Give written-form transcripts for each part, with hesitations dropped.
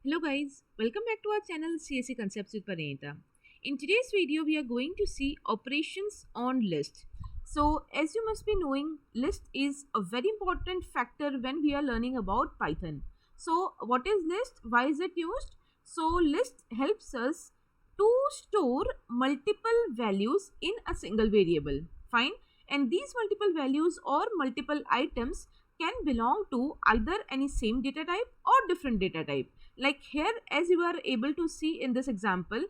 Hello guys, welcome back to our channel CSE Concepts with Parinita. In today's video, we are going to see operations on list. So as you must be knowing, list is a very important factor when we are learning about Python. So what is list? Why is it used? So list helps us to store multiple values in a single variable. Fine. And these multiple values or multiple items can belong to either any same data type or different data type. Like here, as you are able to see in this example,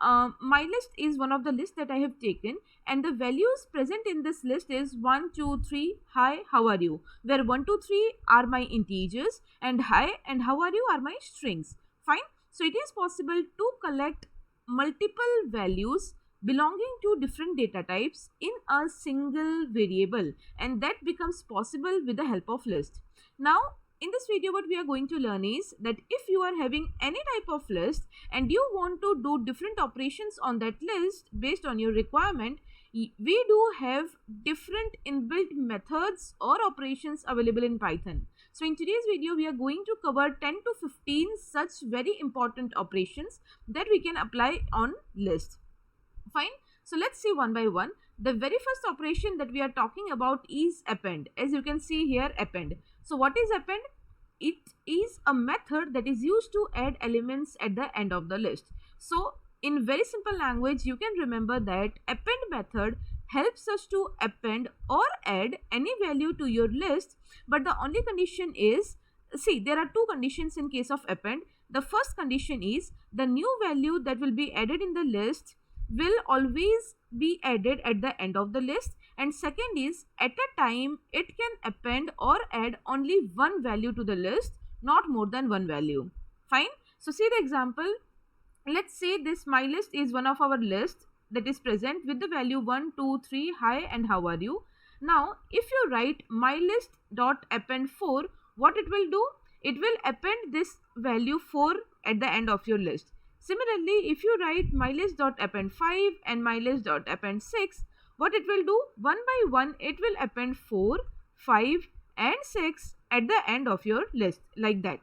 my list is one of the lists that I have taken, and the values present in this list is 1 2 3 hi, how are you, where 1 2 3 are my integers and hi and how are you are my strings. Fine. So it is possible to collect multiple values belonging to different data types in a single variable, and that becomes possible with the help of list. Now in this video, what we are going to learn is that if you are having any type of list and you want to do different operations on that list based on your requirement, we do have different inbuilt methods or operations available in Python. So in today's video, we are going to cover 10 to 15 such very important operations that we can apply on list. Fine. So let's see one by one. The very first operation that we are talking about is append. As you can see here, append. So what is append? It is a method that is used to add elements at the end of the list. So in very simple language, you can remember that append method helps us to append or add any value to your list, but the only condition is, see, there are two conditions in case of append. The first condition is the new value that will be added in the list will always be added at the end of the list, and second is at a time it can append or add only one value to the list, not more than one value. Fine. So see the example. Let's say this my list is one of our lists that is present with the value 1 2 3 hi and how are you. Now if you write my list dot append 4, what it will do? It will append this value 4 at the end of your list. Similarly, if you write mylist.append 5 and mylist.append 6, what it will do? One by one, it will append 4, 5 and 6 at the end of your list, like that.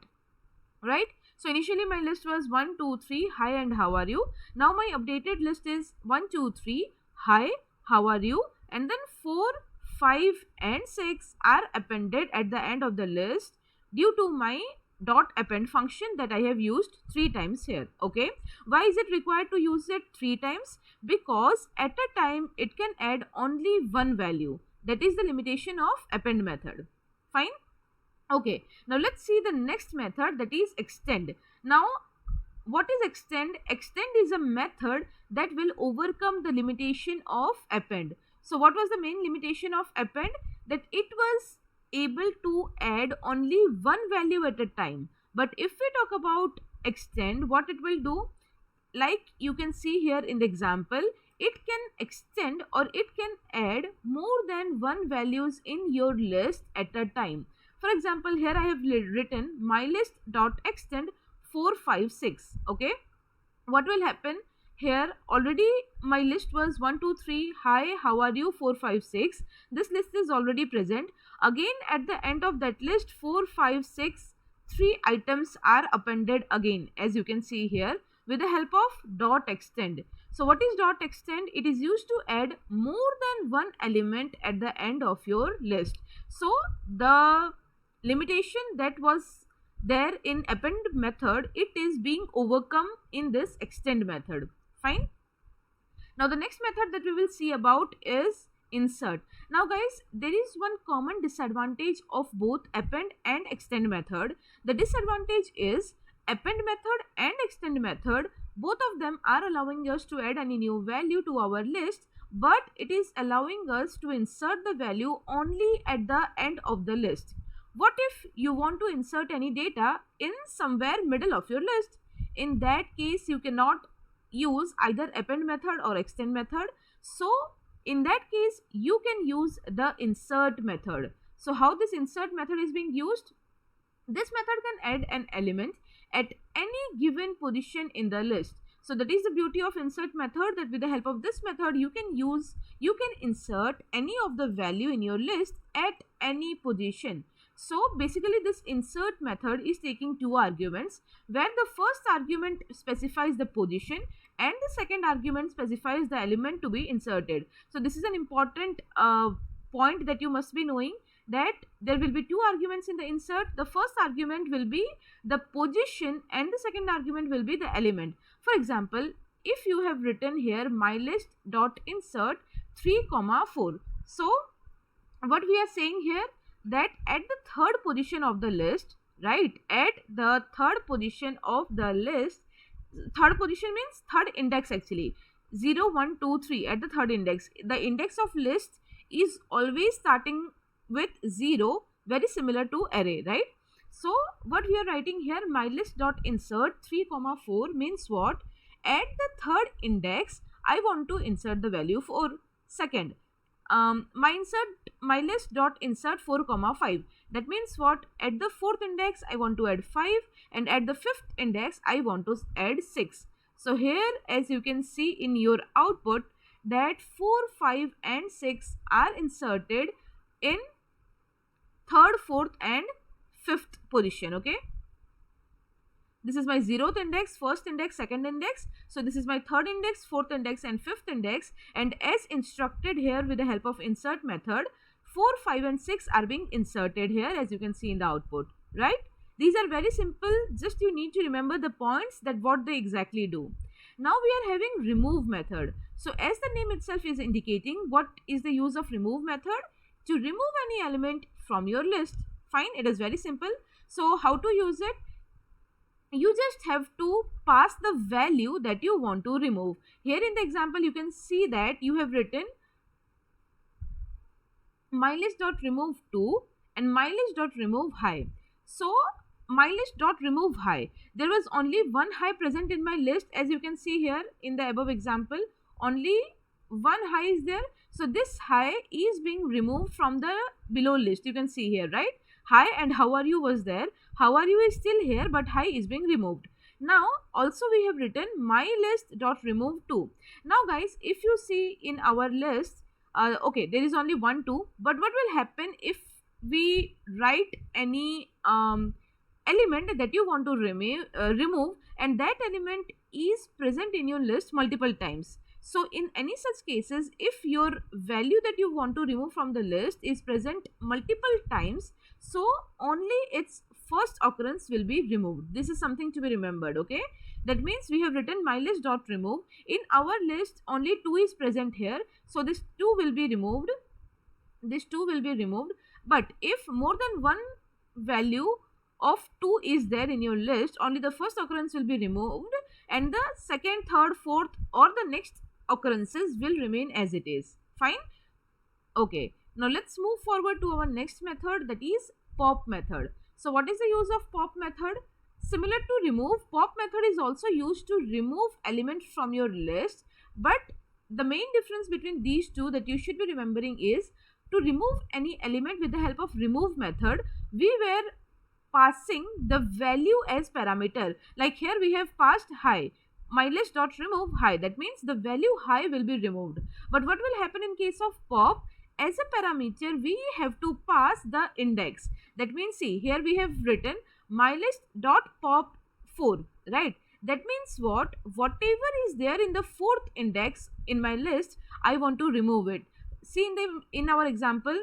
Right? So initially my list was 1, 2, 3, hi and how are you. Now my updated list is 1, 2, 3, hi, how are you, and then 4, 5 and 6 are appended at the end of the list due to my dot append function that I have used 3 times here. Okay, why is it required to use it 3 times? Because at a time it can add only one value. That is the limitation of append method. Fine. Okay, now let's see the next method, that is extend. Now what is extend? Extend is a method that will overcome the limitation of append. So what was the main limitation of append? That it was able to add only one value at a time. But if we talk about extend, what it will do, like you can see here in the example, it can extend or it can add more than one values in your list at a time. For example, here I have written my list dot extend 4 5 6. Okay, what will happen? Here already my list was 1 2 3 hi how are you 4 5 6. This list is already present. Again at the end of that list 4 5 6 3 items are appended again, as you can see here, with the help of dot extend. So what is dot extend? It is used to add more than one element at the end of your list. So the limitation that was there in append method, it is being overcome in this extend method. Fine. Now the next method that we will see about is insert. Now guys, there is one common disadvantage of both append and extend method. The disadvantage is append method and extend method, both of them are allowing us to add any new value to our list, but it is allowing us to insert the value only at the end of the list. What if you want to insert any data in somewhere middle of your list? In that case, you cannot use either append method or extend method. So in that case, you can use the insert method. So how this insert method is being used? This method can add an element at any given position in the list. So that is the beauty of insert method, that with the help of this method you can insert any of the value in your list at any position. So basically this insert method is taking two arguments, where the first argument specifies the position and the second argument specifies the element to be inserted. So this is an important point that you must be knowing, that there will be two arguments in the insert. The first argument will be the position and the second argument will be the element. For example, if you have written here mylist dot insert 3, 4. So what we are saying here, that at the third position of the list, right, at the third position of the list, third position means third index actually, 0, 1, 2, 3, at the third index, the index of list is always starting with 0, very similar to array, right? So what we are writing here, mylist dot insert 3, 4 means what? At the third index I want to insert the value for second. Mylist dot insert 4, 5. That means what? At the fourth index I want to add 5 and at the fifth index I want to add 6. So here, as you can see in your output, that 4, 5 and 6 are inserted in third, fourth and fifth position. Okay, this is my 0th index, first index, second index. So this is my third index, fourth index and fifth index, and as instructed here with the help of insert method, 4, 5 and 6 are being inserted here, as you can see in the output, right? These are very simple, just you need to remember the points, that what they exactly do. Now we are having remove method. So as the name itself is indicating, what is the use of remove method? To remove any element from your list. Fine, it is very simple. So how to use it? You just have to pass the value that you want to remove. Here in the example you can see that you have written mylist.remove 2 and mylist.remove high. So mylist.remove high, there was only one high present in my list, as you can see here in the above example, only one high is there. So this high is being removed from the below list. You can see here, right? Hi and how are you was there. How are you is still here, but hi is being removed. Now also we have written mylist.remove 2. Now guys, if you see in our list, okay, there is only 1, 2, but what will happen if we write any element that you want to remove and that element is present in your list multiple times? So in any such cases, if your value that you want to remove from the list is present multiple times, so only its first occurrence will be removed. This is something to be remembered, okay? That means we have written mylist.remove. In our list, only 2 is present here. So this 2 will be removed. This 2 will be removed. But if more than one value of 2 is there in your list, only the first occurrence will be removed and the second, third, fourth or the next occurrences will remain as it is. Fine? Okay. Now let's move forward to our next method, that is pop method. So what is the use of pop method? Similar to remove, pop method is also used to remove elements from your list, but the main difference between these two that you should be remembering is, to remove any element with the help of remove method, we were passing the value as parameter. Like here we have passed high, mylist.remove high, that means the value high will be removed. But what will happen in case of pop? As a parameter we have to pass the index. That means, see, here we have written mylist.pop4, right? That means what? Whatever is there in the fourth index in my list, I want to remove it. See in our example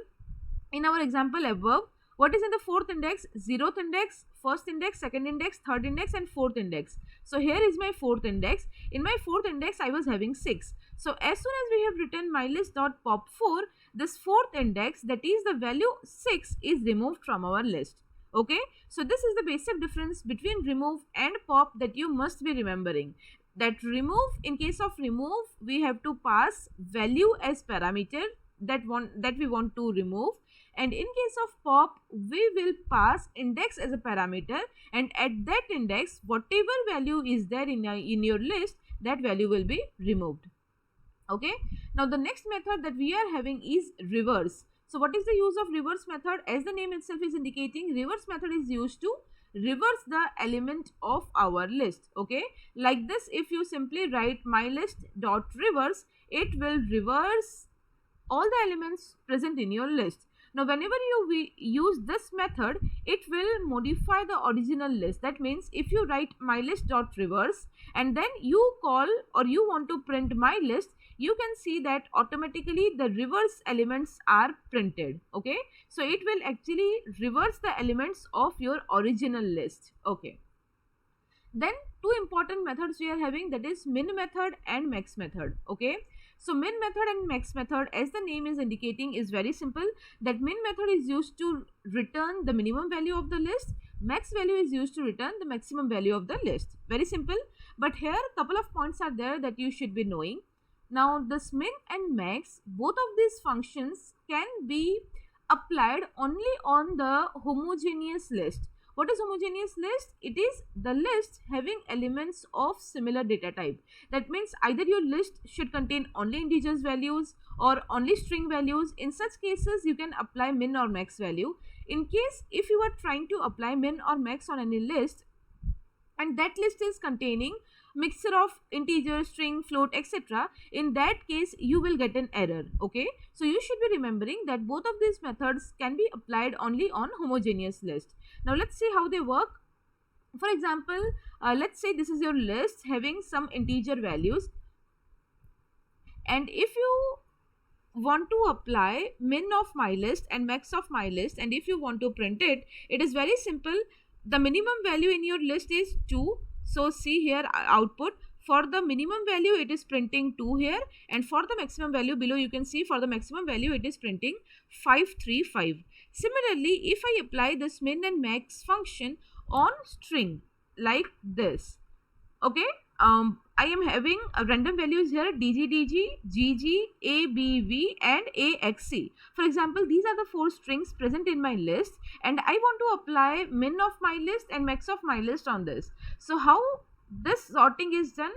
above, what is in the fourth index? 0th index, first index, second index, third index and fourth index. So here is my fourth index. In my fourth index I was having 6. So as soon as we have written mylist.pop4, this fourth index, that is the value 6, is removed from our list. Okay, so this is the basic difference between remove and pop that you must be remembering. That remove, in case of remove, we have to pass value as parameter that we want to remove, and in case of pop we will pass index as a parameter, and at that index whatever value is there in your list, that value will be removed. Okay, now the next method that we are having is reverse. So what is the use of reverse method? As the name itself is indicating, reverse method is used to reverse the element of our list. Okay, like this, if you simply write mylist.reverse, it will reverse all the elements present in your list. Now whenever you use this method, it will modify the original list. That means if you write mylist.reverse and then you call or you want to print mylist, you can see that automatically the reverse elements are printed. Okay, so it will actually reverse the elements of your original list. Okay, then two important methods we are having, that is min method and max method. Okay, so min method and max method, as the name is indicating, is very simple. That min method is used to return the minimum value of the list, max value is used to return the maximum value of the list. Very simple, but here a couple of points are there that you should be knowing. Now this min and max, both of these functions can be applied only on the homogeneous list. What is homogeneous list? It is the list having elements of similar data type. That means either your list should contain only integers values or only string values. In such cases, you can apply min or max value. In case if you are trying to apply min or max on any list and that list is containing mixture of integer, string, float, etc., in that case you will get an error. Okay, so you should be remembering that both of these methods can be applied only on homogeneous list. Now let's see how they work. For example, let's say this is your list having some integer values, and if you want to apply min of my list and max of my list, and if you want to print it, it is very simple. The minimum value in your list is 2. So see here output, for the minimum value it is printing 2 here, and for the maximum value below you can see for the maximum value it is printing 535. Similarly, if I apply this min and max function on string like this, okay, I am having random values here dgdg, gg, abv and axc. For example, these are the 4 strings present in my list and I want to apply min of my list and max of my list on this. So how this sorting is done?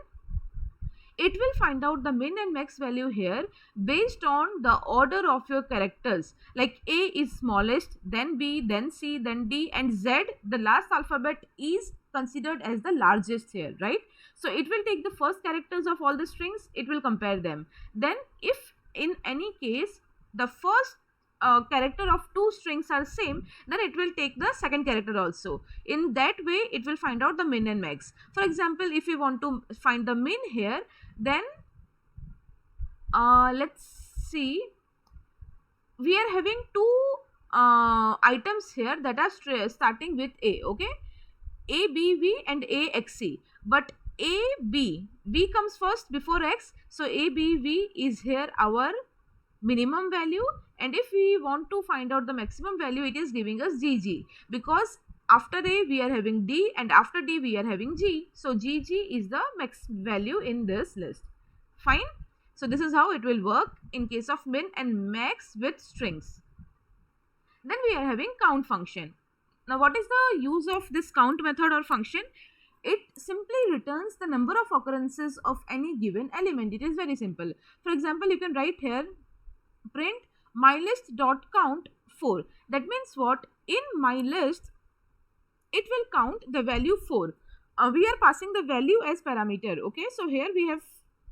It will find out the min and max value here based on the order of your characters. Like A is smallest, then B, then C, then D, and Z, the last alphabet, is considered as the largest here, right? So it will take the first characters of all the strings, it will compare them. Then if in any case the first character of 2 strings are same, then it will take the second character also. In that way it will find out the min and max. For example, if we want to find the min here, then let's see, we are having 2 items here that are starting with A. Okay, A, B, V and A, X, C, but A, B comes first before X, so A, B, V is here our minimum value, and if we want to find out the maximum value, it is giving us GG, because after A we are having D and after D we are having G, so GG is the max value in this list. Fine. So this is how it will work in case of min and max with strings. Then we are having count function. Now what is the use of this count method or function? It simply returns the number of occurrences of any given element. It is very simple. For example, you can write here print mylist.count 4. That means what? In my list it will count the value 4. We are passing the value as parameter. Okay, so here we have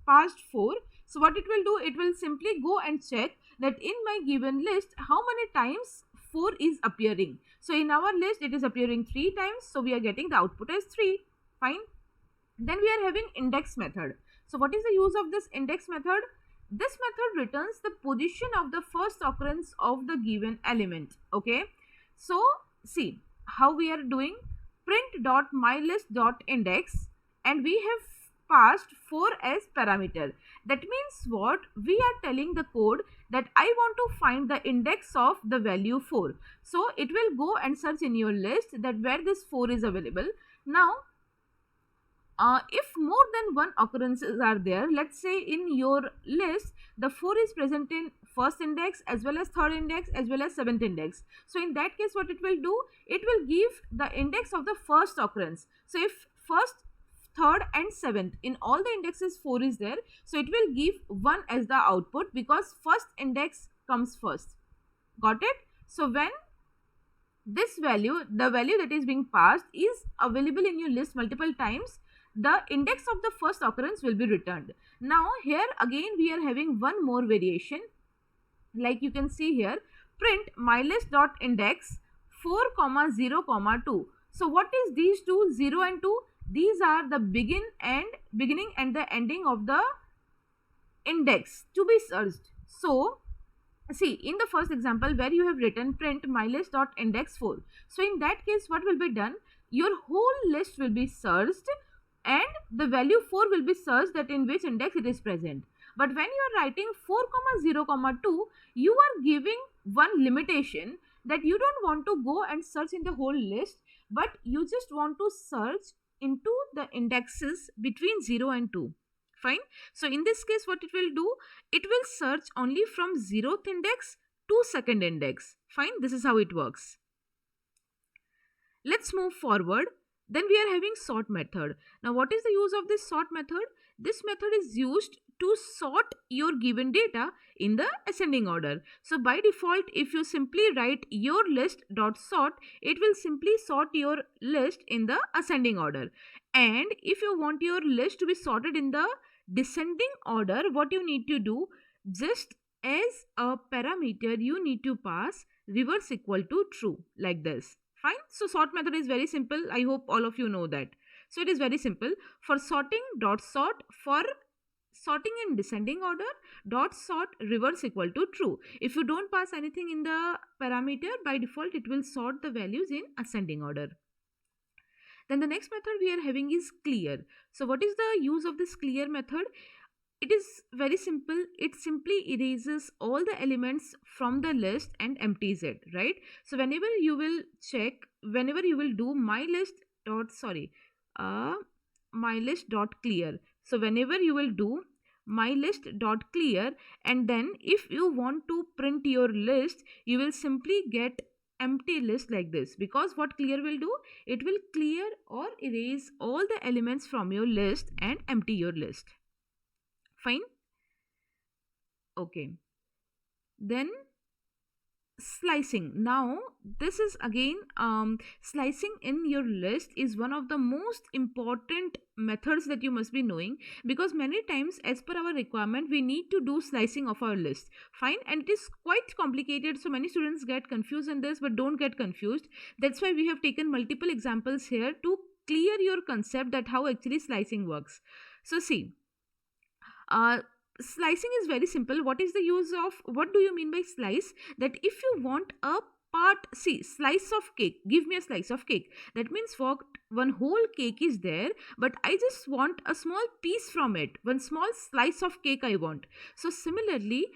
passed 4. So what it will do, it will simply go and check that in my given list how many times 4 is appearing. So in our list it is appearing 3 times, so we are getting the output as 3. Fine. Then we are having index method. So what is the use of this index method? This method returns the position of the first occurrence of the given element. Okay, so see how we are doing. Print.mylist.index, and we have passed 4 as parameter. That means what? We are telling the code that I want to find the index of the value 4. So it will go and search in your list that where this 4 is available. Now if more than one occurrences are there, let's say in your list the 4 is present in first index as well as third index as well as 7th index. So in that case what it will do, it will give the index of the first occurrence. So if first, third and 7th, in all the indexes 4 is there, so it will give 1 as the output because first index comes first. Got it? So when this value, the value that is being passed, is available in your list multiple times, the index of the first occurrence will be returned. Now here again we are having one more variation. Like you can see here, print mylist dot index 4 comma 0 comma 2. So what is these two, 0 and 2? These are the beginning and the ending of the index to be searched. So see, in the first example where you have written print mylist dot index 4, so in that case what will be done, your whole list will be searched and the value 4 will be searched, that in which index it is present. But when you are writing 4 comma 0 comma 2, you are giving one limitation, that you don't want to go and search in the whole list, but you just want to search into the indexes between 0 and 2. Fine. So in this case what it will do, it will search only from 0th index to 2nd index. Fine. This is how it works. Let's move forward. Then we are having sort method. Now what is the use of this sort method? This method is used to sort your given data in the ascending order. So by default, if you simply write your list dot sort, it will simply sort your list in the ascending order. And if you want your list to be sorted in the descending order, what you need to do, just as a parameter you need to pass reverse equal to true, like this. Fine. So sort method is very simple. I hope all of you know that. So it is very simple. For sorting, dot sort, for sorting in descending order, dot sort reverse equal to true. If you don't pass anything in the parameter, by default it will sort the values in ascending order. Then the next method we are having is clear. So what is the use of this clear method? It is very simple. It simply erases all the elements from the list and empties it, right? So whenever you will check, whenever you will do mylist dot clear. So whenever you will do mylist dot clear, and then if you want to print your list, you will simply get empty list like this, because what clear will do, it will clear or erase all the elements from your list and empty your list. Fine. Okay. Then slicing. Now this is again slicing in your list is one of the most important methods that you must be knowing, because many times as per our requirement we need to do slicing of our list. Fine. And it is quite complicated, so many students get confused in this, but don't get confused. That's why we have taken multiple examples here to clear your concept that how actually slicing works. So see, slicing is very simple. What is the use of, what do you mean by slice? That if you want a part, see, slice of cake, give me a slice of cake. That means what, one whole cake is there, but I just want a small piece from it, one small slice of cake I want. So similarly,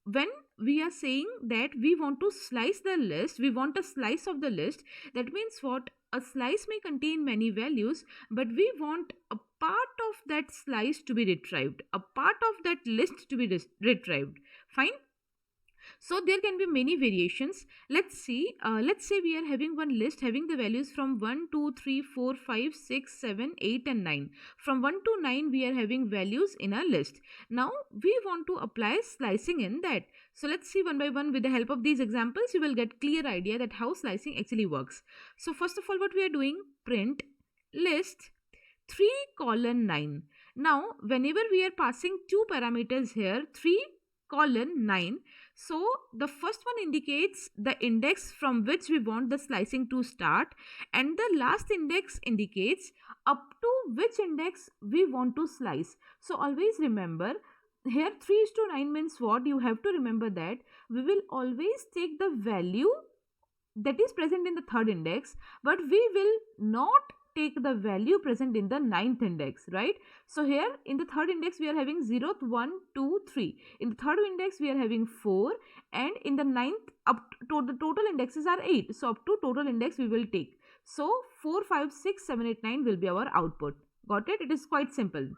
when we are saying that we want to slice the list, we want a slice of the list, that means what, a slice may contain many values, but we want a part of that slice to be retrieved, a part of that list to be retrieved. Fine. So there can be many variations. Let's see. Let's say we are having one list having the values from 1, 2, 3, 4, 5, 6, 7, 8 and 9. From 1 to 9 we are having values in a list. Now we want to apply slicing in that. So let's see one by one. With the help of these examples you will get clear idea that how slicing actually works. So first of all, what we are doing, print list 3 colon 9. Now whenever we are passing two parameters here, 3 colon 9, so the first one indicates the index from which we want the slicing to start, and the last index indicates up to which index we want to slice. So always remember, here 3 is to 9 means what, you have to remember that we will always take the value that is present in the third index, but we will not take the value present in the 9th index, right? So here in the third index we are having 0th, 1, 2, 3. In the third index we are having 4, and in the 9th up to the total indexes are 8. So up to total index we will take. So 4, 5, 6, 7, 8, 9 will be our output. Got it? It is quite simple.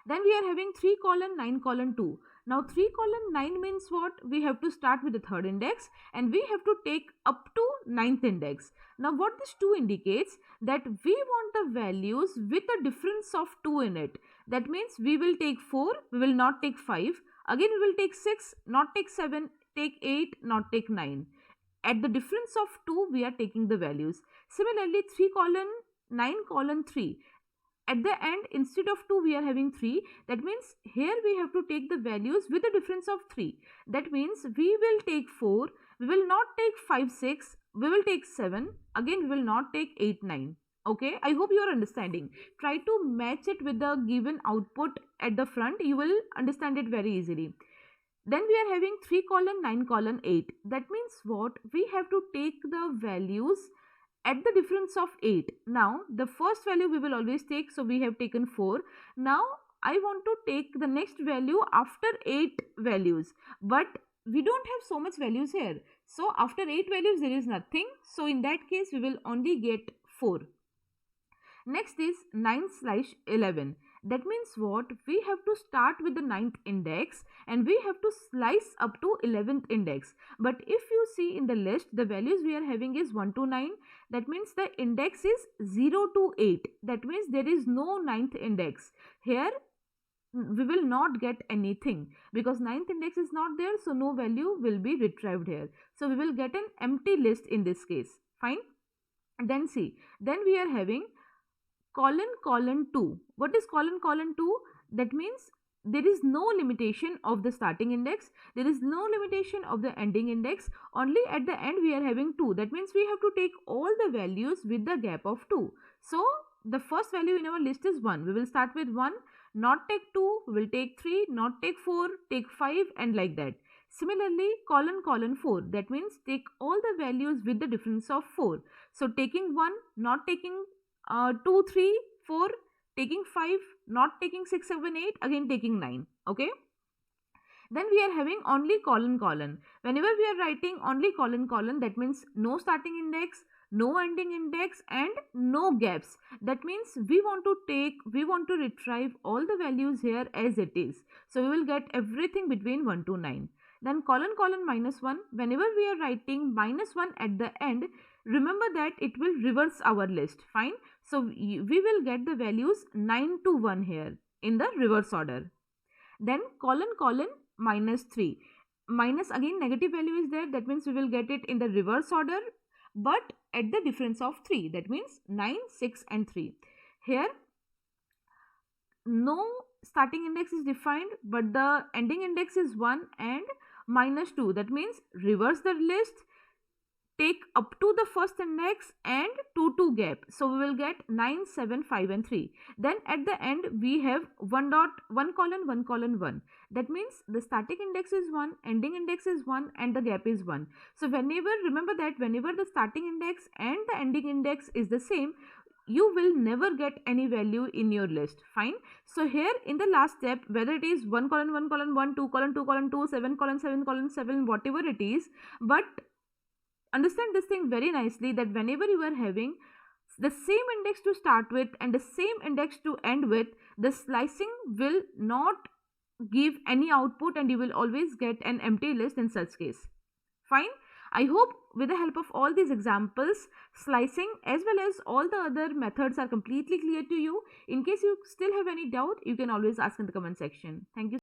Then we are having 3 colon 9 colon 2. Now 3 colon 9 means what? We have to start with the third index and we have to take up to 9th index. Now what this 2 indicates, that we want the values with a difference of 2 in it. That means we will take 4, we will not take 5. Again we will take 6, not take 7, take 8, not take 9. At the difference of 2 we are taking the values. Similarly 3 colon 9 colon 3. At the end, instead of 2 we are having 3. That means here we have to take the values with a difference of 3. That means we will take 4, We will not take 5 6, we will take 7, again we will not take 8 9. Okay, I hope you are understanding. Try to match it with the given output at the front, you will understand it very easily. Then we are having 3 colon 9 colon 8. That means what? We have to take the values at the difference of 8. Now the first value we will always take, so we have taken 4. Now I want to take the next value after 8 values, but we don't have so much values here. So after 8 values there is nothing. So in that case we will only get 4. Next is 9/11. That means what? We have to start with the 9th index and we have to slice up to 11th index. But if you see in the list, the values we are having is 1 to 9. That means the index is 0 to 8. That means there is no 9th index. Here we will not get anything because 9th index is not there, so no value will be retrieved here. So we will get an empty list in this case. Fine. Then see, then we are having colon colon 2. What is colon colon 2? That means there is no limitation of the starting index, there is no limitation of the ending index, only at the end we are having 2. That means we have to take all the values with the gap of 2. So the first value in our list is 1. We will start with 1, not take 2, we will take 3, not take 4, take 5, and like that. Similarly, colon colon 4, that means take all the values with the difference of 4. So taking 1, not taking 2 3 4, taking 5, not taking 6 7 8, again taking 9. Okay, then we are having only colon colon. Whenever we are writing only colon colon, that means no starting index, no ending index, and no gaps. That means we want to retrieve all the values here as it is. So we will get everything between 1 to 9. Then colon colon -1, whenever we are writing -1 at the end, remember that it will reverse our list. Fine. So we will get the values 9 to 1 here in the reverse order. Then colon colon -3. Minus, again negative value is there. That means we will get it in the reverse order, but at the difference of 3. That means 9, 6 and 3. Here no starting index is defined, but the ending index is 1 and -2. That means reverse the list, take up to the first index and 2 to gap. So we will get 9, 7, 5 and 3. Then at the end we have 1 colon 1 colon 1. That means the starting index is 1, ending index is 1 and the gap is 1. So remember that whenever the starting index and the ending index is the same, you will never get any value in your list. Fine. So here in the last step, whether it is 1 colon 1 colon 1, 2 colon 2 colon 2, 7 colon 7 colon 7, whatever it is, but understand this thing very nicely, that whenever you are having the same index to start with and the same index to end with, the slicing will not give any output and you will always get an empty list in such case. Fine. I hope with the help of all these examples, slicing as well as all the other methods are completely clear to you. In case you still have any doubt, you can always ask in the comment section. Thank you.